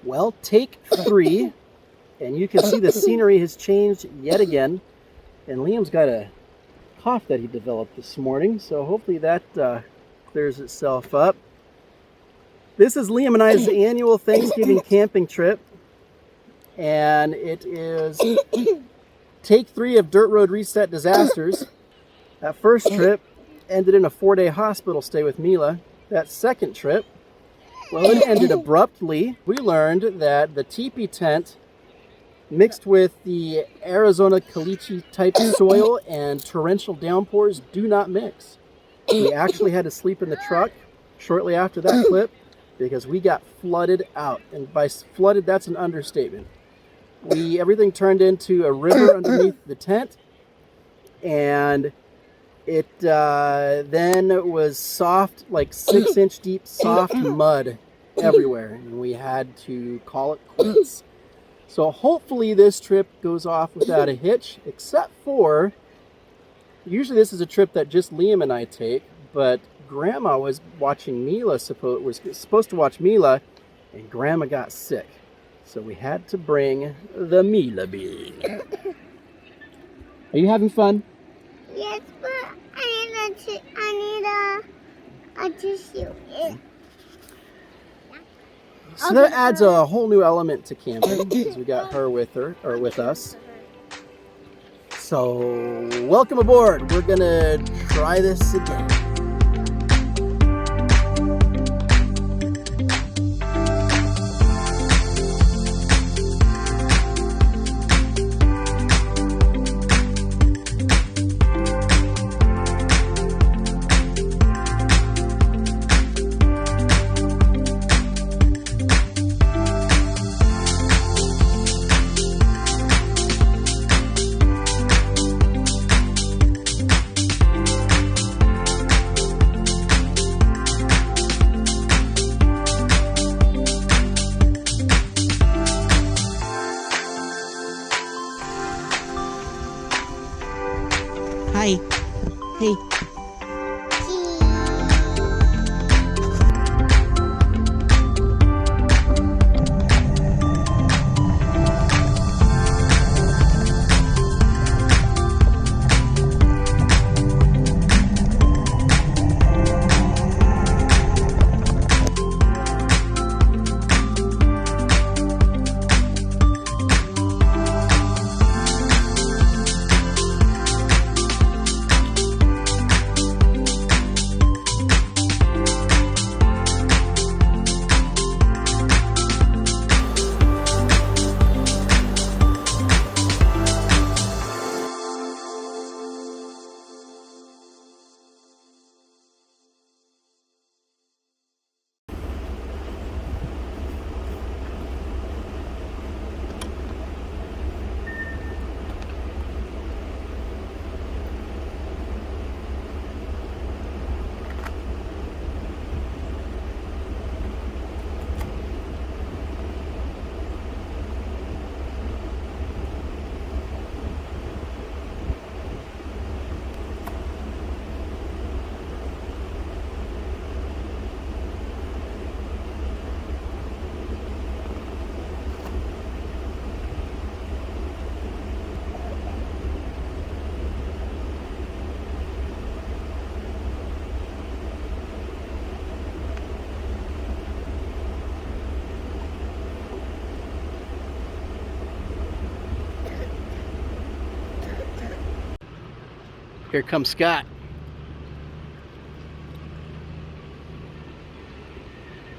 Well, take 3, and you can see the scenery has changed yet again. And Liam's got a cough that he developed this morning, so hopefully that clears itself up. This is Liam and I's annual Thanksgiving camping trip, and it is take 3 of Dirt Road Reset Disasters. That first trip ended in a 4-day hospital stay with Mila. That second trip, well, it ended abruptly. We learned that the teepee tent mixed with the Arizona caliche type soil and torrential downpours do not mix. We actually had to sleep in the truck shortly after that clip because we got flooded out. And by flooded, that's an understatement. Everything turned into a river underneath the tent, and it then was soft, like 6-inch deep soft mud everywhere, and we had to call it quits. So hopefully this trip goes off without a hitch, except for, usually this is a trip that just Liam and I take, but Grandma was watching Mila, was supposed to watch Mila, and Grandma got sick. So we had to bring the Mila bean. Are you having fun? Yes, but I need a tissue. So that adds a whole new element to camping because we got her with us. So welcome aboard. We're gonna try this again. Hi. Hey. Here comes Scott.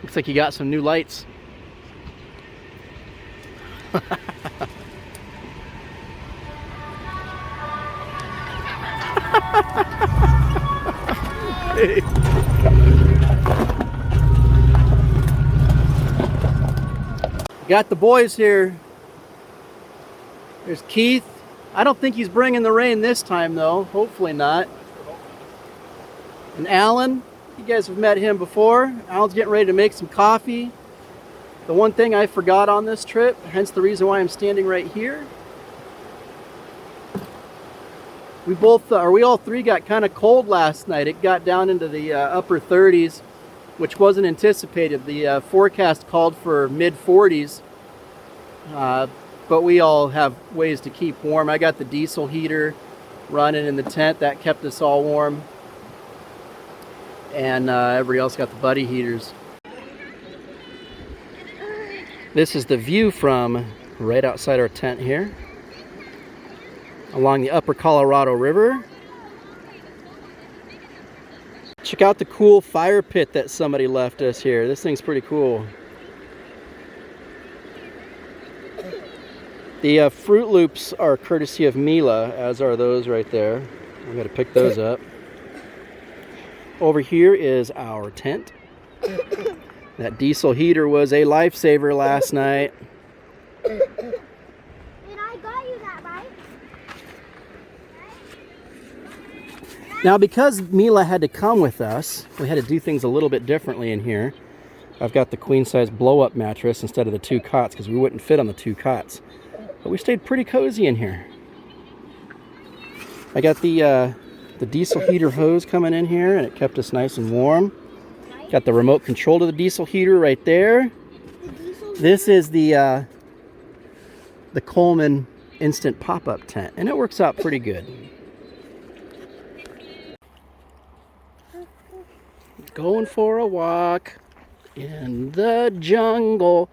Looks like you got some new lights. Hey. Got the boys here. There's Keith. I don't think he's bringing the rain this time, though. Hopefully not. And Alan, you guys have met him before. Alan's getting ready to make some coffee. The one thing I forgot on this trip, hence the reason why I'm standing right here. We all three got kind of cold last night. It got down into the upper 30s. which wasn't anticipated. The forecast called for mid-40s, but we all have ways to keep warm. I got the diesel heater running in the tent. That kept us all warm. And everybody else got the buddy heaters. This is the view from right outside our tent here, along the upper Colorado River. Check out the cool fire pit that somebody left us here. This thing's pretty cool. The Fruit Loops are courtesy of Mila, as are those right there. We got to pick those up. Over here is our tent. That diesel heater was a lifesaver last night. And I got you that, right? Now, because Mila had to come with us, we had to do things a little bit differently in here. I've got the queen-size blow-up mattress instead of the 2 cots because we wouldn't fit on the 2 cots. But we stayed pretty cozy in here. I got the diesel heater hose coming in here, and it kept us nice and warm. Got the remote control to the diesel heater right there. This is the Coleman Instant Pop-Up tent, and it works out pretty good. Going for a walk in the jungle.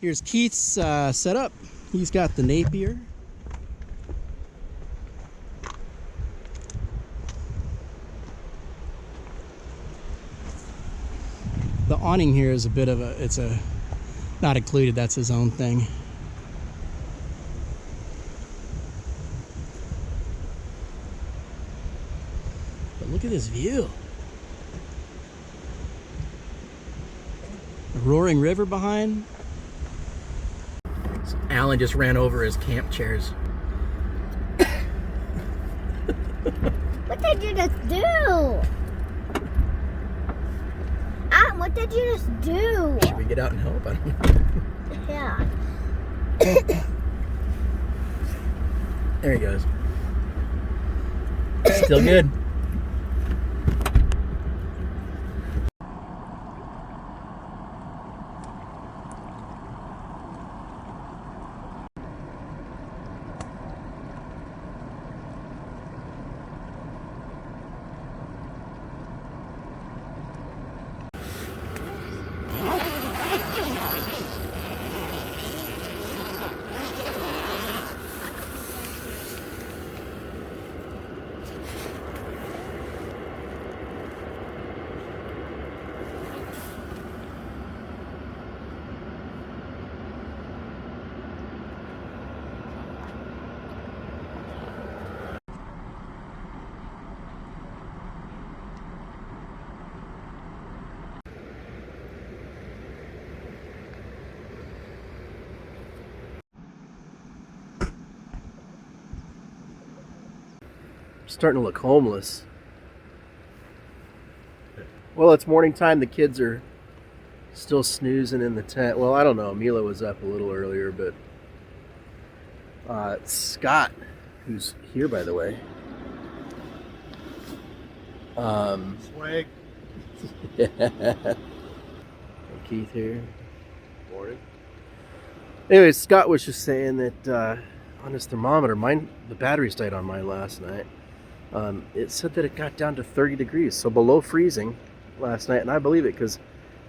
Here's Keith's setup. He's got the Napier. The awning here is a bit of it's not included, that's his own thing. But look at this view. The roaring river behind. Alan just ran over his camp chairs. What did you just do? What did you just do? Should we get out and help? I don't know. Yeah. There he goes. Still good. Starting to look homeless. Well, it's morning time. The kids are still snoozing in the tent. Well, I don't know. Mila was up a little earlier, but Scott, who's here by the way. Swag. Yeah. Keith here. Morning. Anyways, Scott was just saying that on his thermometer, the batteries died on mine last night. It said that it got down to 30 degrees, so below freezing last night, and I believe it because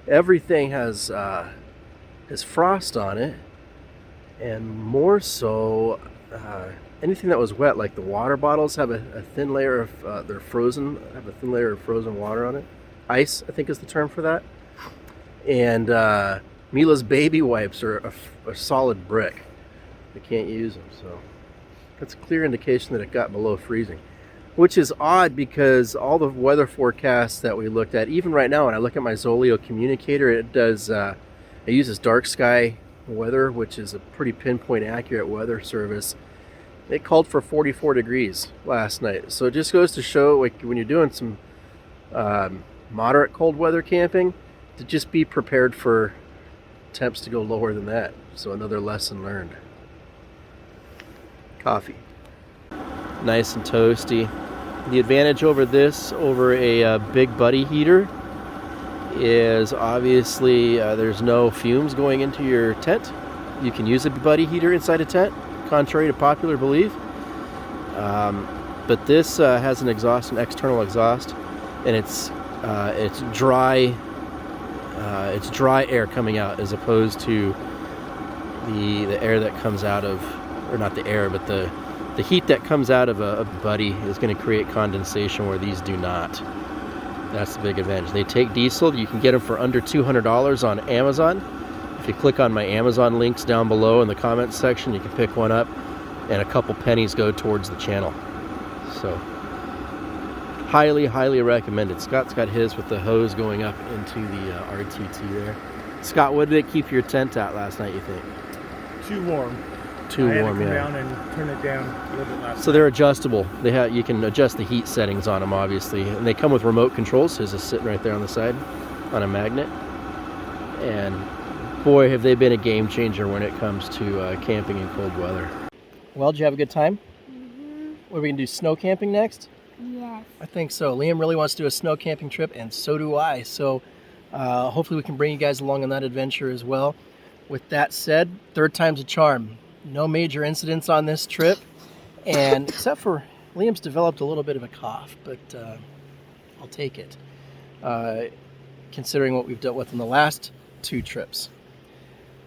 everything has frost on it, and more so anything that was wet, like the water bottles have a thin layer of they're frozen, have a thin layer of frozen water on it. Ice, I think, is the term for that. And Mila's baby wipes are a solid brick. They can't use them, so that's a clear indication that it got below freezing. Which is odd because all the weather forecasts that we looked at, even right now when I look at my Zoleo communicator, it uses dark sky weather, which is a pretty pinpoint accurate weather service. It called for 44 degrees last night. So it just goes to show, like, when you're doing some moderate cold weather camping, to just be prepared for temps to go lower than that. So another lesson learned. Coffee. Nice and toasty. The advantage over this, over a big buddy heater, is obviously there's no fumes going into your tent. You can use a buddy heater inside a tent, contrary to popular belief. But this has an exhaust, an external exhaust, and it's dry air coming out, as opposed to the air that comes out of, or not the air, but the heat that comes out of a buddy is going to create condensation where these do not. That's the big advantage. They take diesel. You can get them for under $200 on Amazon. If you click on my Amazon links down below in the comments section, you can pick one up, and a couple pennies go towards the channel. So highly, highly recommended. Scott's got his with the hose going up into the RTT there. Scott, what did it keep your tent at last night, you think? Too warm. Too I had warm, to come yeah. down and turn it down a little bit last So they're adjustable. You can adjust the heat settings on them, obviously, and they come with remote controls. His is sitting right there on the side on a magnet. And boy, have they been a game changer when it comes to camping in cold weather. Well, did you have a good time? Mm-hmm. What are we gonna do? Snow camping next? Yes. I think so. Liam really wants to do a snow camping trip, and so do I. So hopefully we can bring you guys along on that adventure as well. With that said, third time's a charm. No major incidents on this trip, and except for Liam's developed a little bit of a cough, but I'll take it, considering what we've dealt with in the last 2 trips.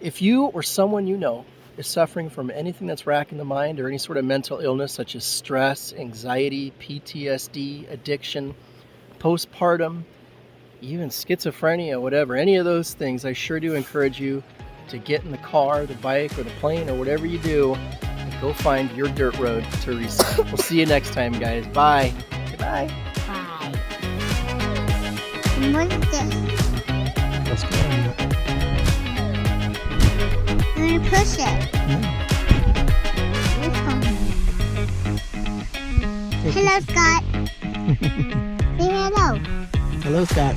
If you or someone you know is suffering from anything that's racking the mind, or any sort of mental illness such as stress, anxiety, PTSD, addiction, postpartum, even schizophrenia, whatever, any of those things, I sure do encourage you to get in the car, the bike, or the plane, or whatever you do, and go find your dirt road to reset. We'll see you next time, guys. Bye. Goodbye. Bye. What is this? Let's go. I'm gonna push it. Hello, Scott. Say hello. Hello, Scott.